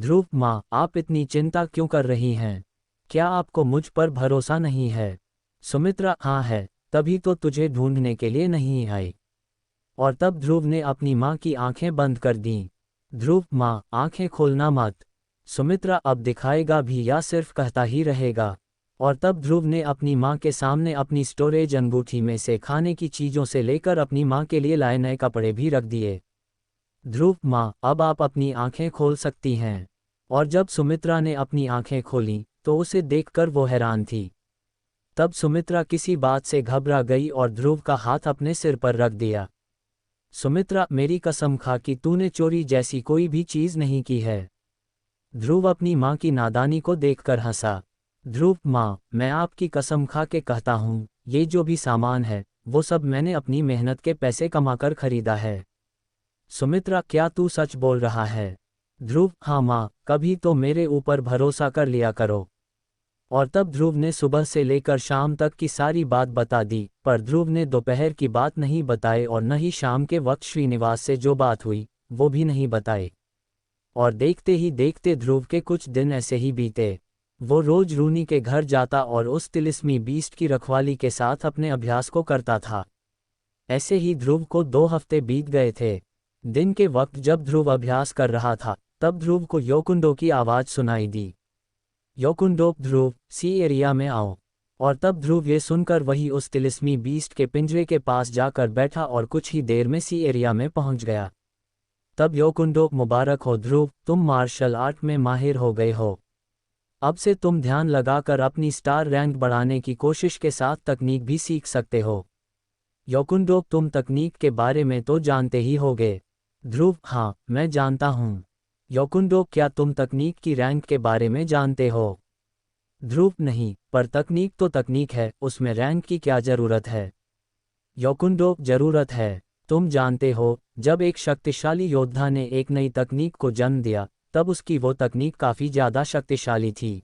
ध्रुव माँ, आप इतनी चिंता क्यों कर रही हैं? क्या आपको मुझ पर भरोसा नहीं है? सुमित्रा, हाँ है, तभी तो तुझे ढूंढने के लिए नहीं आई। और तब ध्रुव ने अपनी माँ की आंखें बंद कर दीं। ध्रुव माँ, आंखें खोलना मत। सुमित्रा, अब दिखाएगा भी या सिर्फ कहता ही रहेगा? और तब ध्रुव ने अपनी माँ के सामने अपनी स्टोरेज अंगूठी में से खाने की चीज़ों से लेकर अपनी माँ के लिए लाए नए कपड़े भी रख दिए। ध्रुव माँ, अब आप अपनी आंखें खोल सकती हैं। और जब सुमित्रा ने अपनी आंखें खोलीं तो उसे देखकर वो हैरान थी। तब सुमित्रा किसी बात से घबरा गई और ध्रुव का हाथ अपने सिर पर रख दिया। सुमित्रा, मेरी कसम खा कि तूने चोरी जैसी कोई भी चीज़ नहीं की है। ध्रुव अपनी माँ की नादानी को देखकर हंसा। ध्रुव माँ, मैं आपकी कसम खा के कहता हूँ, ये जो भी सामान है वो सब मैंने अपनी मेहनत के पैसे कमाकर खरीदा है। सुमित्रा, क्या तू सच बोल रहा है? ध्रुव, हाँ माँ, कभी तो मेरे ऊपर भरोसा कर लिया करो। और तब ध्रुव ने सुबह से लेकर शाम तक की सारी बात बता दी, पर ध्रुव ने दोपहर की बात नहीं बताई और न ही शाम के वक्त श्रीनिवास से जो बात हुई वो भी नहीं बताई। और देखते ही देखते ध्रुव के कुछ दिन ऐसे ही बीते। वो रोज रूनी के घर जाता और उस तिलिस्मी बीस्ट की रखवाली के साथ अपने अभ्यास को करता था। ऐसे ही ध्रुव को 2 हफ्ते बीत गए थे। दिन के वक्त जब ध्रुव अभ्यास कर रहा था तब ध्रुव को योकुंडो की आवाज़ सुनाई दी। योकुंडो, ध्रुव, सी एरिया में आओ। और तब ध्रुव ये सुनकर वही उस तिलिस्मी बीस्ट के पिंजरे के पास जाकर बैठा और कुछ ही देर में सी एरिया में पहुंच गया। तब योकुंडो, मुबारक हो ध्रुव, तुम मार्शल आर्ट में माहिर हो गए हो। अब से तुम ध्यान लगाकर अपनी स्टार रैंक बढ़ाने की कोशिश के साथ तकनीक भी सीख सकते हो। योकुंडो, तुम तकनीक के बारे में तो जानते ही होगे। ध्रुव, हाँ, मैं जानता हूँ। योकुंडो, क्या तुम तकनीक की रैंक के बारे में जानते हो? ध्रुव, नहीं, पर तकनीक तो तकनीक है, उसमें रैंक की क्या ज़रूरत है? योकुंडो, ज़रूरत है। तुम जानते हो, जब एक शक्तिशाली योद्धा ने एक नई तकनीक को जन्म दिया तब उसकी वो तकनीक काफ़ी ज़्यादा शक्तिशाली थी।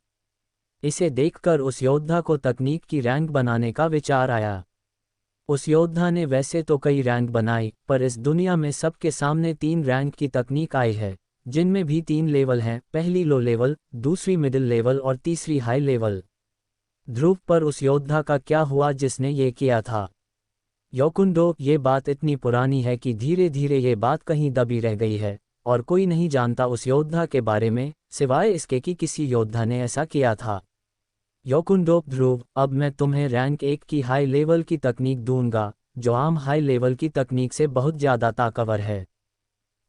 इसे देखकर उस योद्धा को तकनीक की रैंक बनाने का विचार आया। उस योद्धा ने वैसे तो कई रैंक बनाई, पर इस दुनिया में सबके सामने 3 रैंक की तकनीक आई है, जिनमें भी 3 लेवल हैं, पहली लो लेवल, दूसरी मिडिल लेवल और तीसरी हाई लेवल। ध्रुव, पर उस योद्धा का क्या हुआ जिसने ये किया था? योकुंडो, ये बात इतनी पुरानी है कि धीरे धीरे ये बात कहीं दबी रह गई है और कोई नहीं जानता उस योद्धा के बारे में, सिवाय इसके कि किसी योद्धा ने ऐसा किया था। योकुंडो, ध्रुव, अब मैं तुम्हें रैंक 1 की हाई लेवल की तकनीक दूंगा, जो आम हाई लेवल की तकनीक से बहुत ज़्यादा ताकतवर है।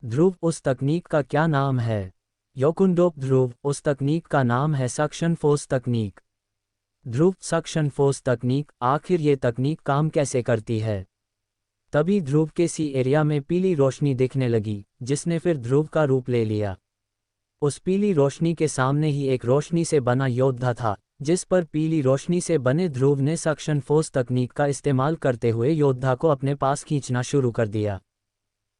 ध्रुव, उस तकनीक का क्या नाम है? योकुंडो, ध्रुव, उस तकनीक का नाम है सक्शन फोर्स तकनीक। ध्रुव, सक्शन फोर्स तकनीक, आखिर ये तकनीक काम कैसे करती है? तभी ध्रुव के सी एरिया में पीली रोशनी दिखने लगी, जिसने फिर ध्रुव का रूप ले लिया। उस पीली रोशनी के सामने ही एक रोशनी से बना योद्धा था, जिस पर पीली रोशनी से बने ध्रुव ने सक्शन फोर्स तकनीक का इस्तेमाल करते हुए योद्धा को अपने पास खींचना शुरू कर दिया।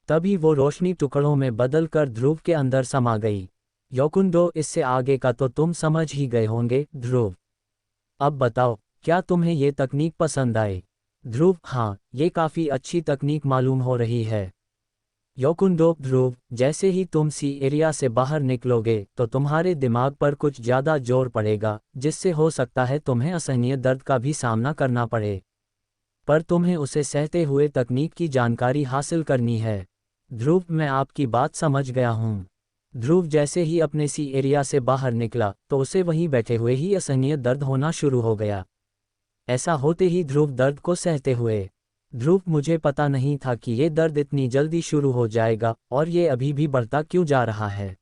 तभी वो रोशनी टुकड़ों में बदलकर ध्रुव के अंदर समा गई। योकुंडो, इससे आगे का तो तुम समझ ही गए होंगे। ध्रुव, अब बताओ, क्या तुम्हें ये तकनीक पसंद आई? ध्रुव, हाँ, ये काफ़ी अच्छी तकनीक मालूम हो रही है। योकुंडो, ध्रुव, जैसे ही तुम सी एरिया से बाहर निकलोगे तो तुम्हारे दिमाग पर कुछ ज़्यादा जोर पड़ेगा, जिससे हो सकता है तुम्हें असहनीय दर्द का भी सामना करना पड़े। पर तुम्हें उसे सहते हुए तकनीक की जानकारी हासिल करनी है। ध्रुव, मैं आपकी बात समझ गया हूँ। ध्रुव जैसे ही अपने सी एरिया से बाहर निकला तो उसे वहीं बैठे हुए ही असहनीय दर्द होना शुरू हो गया। ऐसा होते ही ध्रुव दर्द को सहते हुए, ध्रुव, मुझे पता नहीं था कि ये दर्द इतनी जल्दी शुरू हो जाएगा और ये अभी भी बढ़ता क्यों जा रहा है।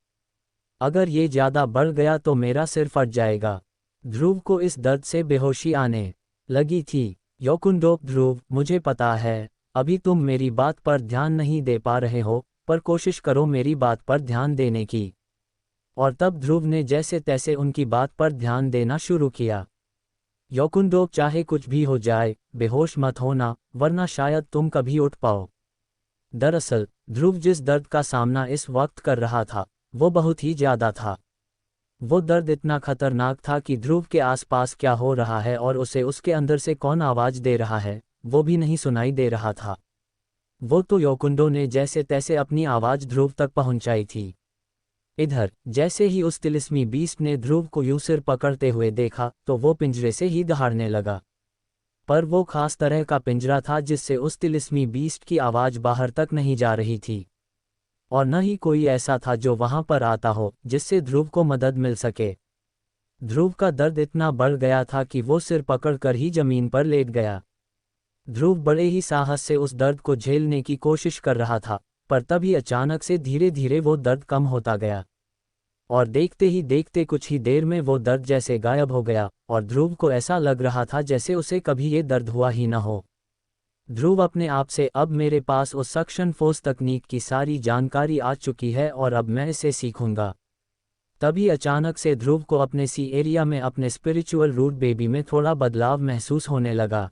अगर ये ज़्यादा बढ़ गया तो मेरा सिर फट जाएगा। ध्रुव को इस दर्द से बेहोशी आने लगी थी। योकुंडो, ध्रुव, मुझे पता है, अभी तुम मेरी बात पर ध्यान नहीं दे पा रहे हो, पर कोशिश करो मेरी बात पर ध्यान देने की। और तब ध्रुव ने जैसे तैसे उनकी बात पर ध्यान देना शुरू किया। योकुंडो, चाहे कुछ भी हो जाए, बेहोश मत होना, वरना शायद तुम कभी उठ पाओ। दरअसल ध्रुव जिस दर्द का सामना इस वक्त कर रहा था वो बहुत ही ज़्यादा था। वो दर्द इतना खतरनाक था कि ध्रुव के आसपास क्या हो रहा है और उसे उसके अंदर से कौन आवाज़ दे रहा है वो भी नहीं सुनाई दे रहा था। वो तो योकुंडो ने जैसे तैसे अपनी आवाज़ ध्रुव तक पहुंचाई थी। इधर जैसे ही उस तिलिस्मी बीस्ट ने ध्रुव को यूं सिर पकड़ते हुए देखा तो वो पिंजरे से ही दहाड़ने लगा। पर वो खास तरह का पिंजरा था जिससे उस तिलिस्मी बीस्ट की आवाज़ बाहर तक नहीं जा रही थी, और न ही कोई ऐसा था जो वहां पर आता हो जिससे ध्रुव को मदद मिल सके। ध्रुव का दर्द इतना बढ़ गया था कि वो सिर पकड़कर ही जमीन पर लेट गया। ध्रुव बड़े ही साहस से उस दर्द को झेलने की कोशिश कर रहा था, पर तभी अचानक से धीरे धीरे वो दर्द कम होता गया, और देखते ही देखते कुछ ही देर में वो दर्द जैसे गायब हो गया और ध्रुव को ऐसा लग रहा था जैसे उसे कभी ये दर्द हुआ ही न हो। ध्रुव अपने आप से, अब मेरे पास उस सक्शन फोर्स तकनीक की सारी जानकारी आ चुकी है और अब मैं इसे सीखूंगा। तभी अचानक से ध्रुव को अपने सी एरिया में अपने स्पिरिचुअल रूट बेबी में थोड़ा बदलाव महसूस होने लगा।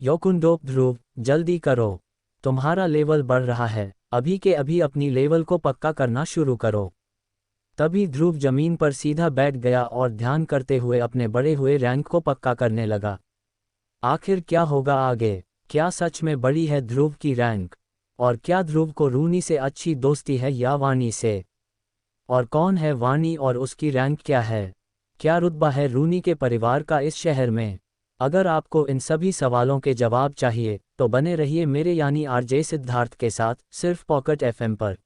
योकुंडो, ध्रुव जल्दी करो, तुम्हारा लेवल बढ़ रहा है, अभी के अभी अपनी लेवल को पक्का करना शुरू करो। तभी ध्रुव जमीन पर सीधा बैठ गया और ध्यान करते हुए अपने बढ़े हुए रैंक को पक्का करने लगा। आखिर क्या होगा आगे? क्या सच में बड़ी है ध्रुव की रैंक? और क्या ध्रुव को रूनी से अच्छी दोस्ती है या वानी से? और कौन है वानी और उसकी रैंक क्या है? क्या रुतबा है रूनी के परिवार का इस शहर में? अगर आपको इन सभी सवालों के जवाब चाहिए तो बने रहिए मेरे यानी आरजे सिद्धार्थ के साथ, सिर्फ पॉकेट एफएम पर।